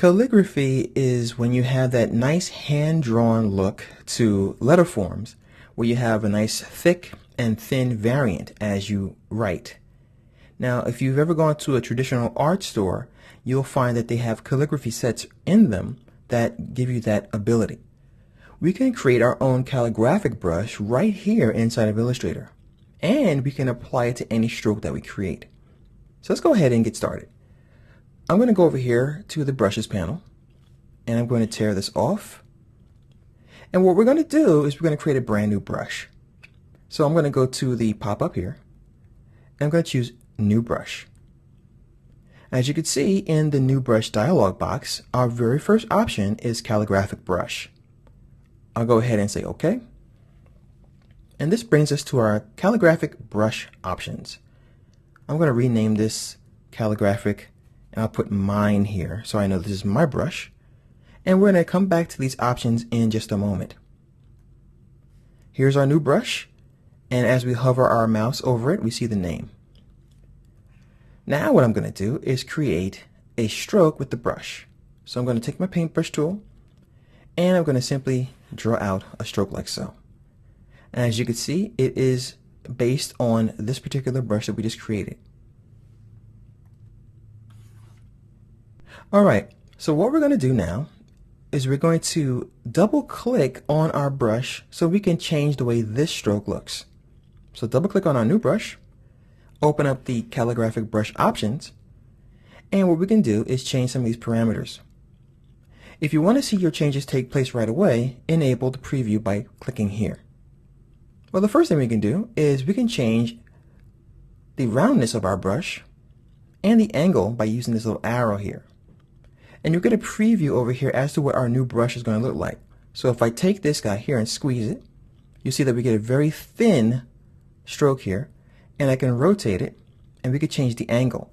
Calligraphy is when you have that nice hand-drawn look to letter forms, where you have a nice thick and thin variant as you write. Now, if you've ever gone to a traditional art store, you'll find that they have calligraphy sets in them that give you that ability. We can create our own calligraphic brush right here inside of Illustrator, and we can apply it to any stroke that we create. So let's go ahead and get started. I'm going to go over here to the brushes panel, and I'm going to tear this off. And what we're going to do is we're going to create a brand new brush. So I'm going to go to the pop-up here, and I'm going to choose New Brush. As you can see in the New Brush dialog box, our very first option is Calligraphic Brush. I'll go ahead and say OK. And this brings us to our Calligraphic Brush options. I'm going to rename this Calligraphic, and I'll put mine here so I know this is my brush. And we're going to come back to these options in just a moment. Here's our new brush, and as we hover our mouse over it, we see the name. Now what I'm going to do is create a stroke with the brush. So I'm going to take my paintbrush tool, and I'm going to simply draw out a stroke like so. And as you can see, it is based on this particular brush that we just created. Alright, so what we're going to do now is we're going to double click on our brush so we can change the way this stroke looks. So double click on our new brush, open up the calligraphic brush options, and what we can do is change some of these parameters. If you want to see your changes take place right away, enable the preview by clicking here. Well, the first thing we can do is we can change the roundness of our brush and the angle by using this little arrow here. And you'll get a preview over here as to what our new brush is going to look like. So if I take this guy here and squeeze it, you see that we get a very thin stroke here, and I can rotate it, and we can change the angle.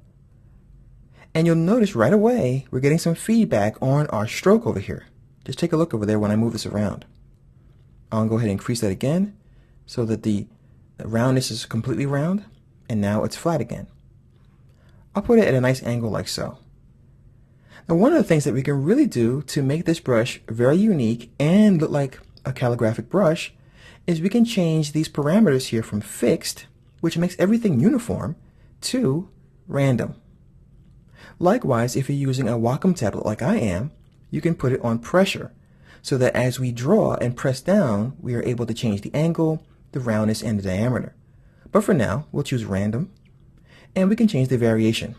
And you'll notice right away we're getting some feedback on our stroke over here. Just take a look over there when I move this around. I'll go ahead and increase that again so that the roundness is completely round, and now it's flat again. I'll put it at a nice angle like so. Now, one of the things that we can really do to make this brush very unique and look like a calligraphic brush is we can change these parameters here from fixed, which makes everything uniform, to random. Likewise, if you're using a Wacom tablet like I am, you can put it on pressure so that as we draw and press down, we are able to change the angle, the roundness, and the diameter. But for now, we'll choose random, and we can change the variation.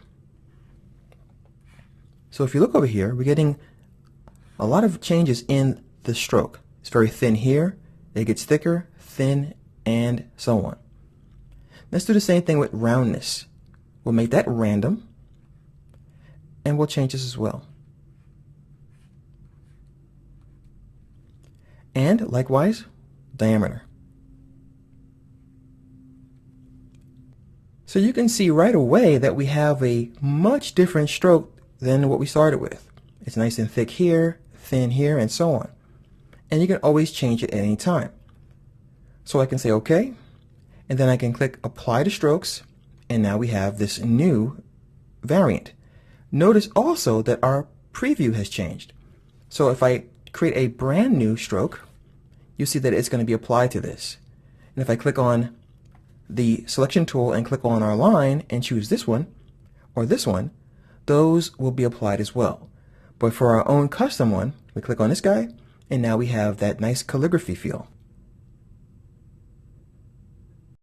So if you look over here, we're getting a lot of changes in the stroke. It's very thin here, it gets thicker, thin, and so on. Let's do the same thing with roundness. We'll make that random, and we'll change this as well. And likewise, diameter. So you can see right away that we have a much different stroke than what we started with. It's nice and thick here, thin here, and so on. And you can always change it at any time. So I can say OK, and then I can click Apply to Strokes, and now we have this new variant. Notice also that our preview has changed. So if I create a brand new stroke, you see that it's going to be applied to this. And if I click on the selection tool and click on our line and choose this one or this one, those will be applied as well. But for our own custom one, we click on this guy, and now we have that nice calligraphy feel.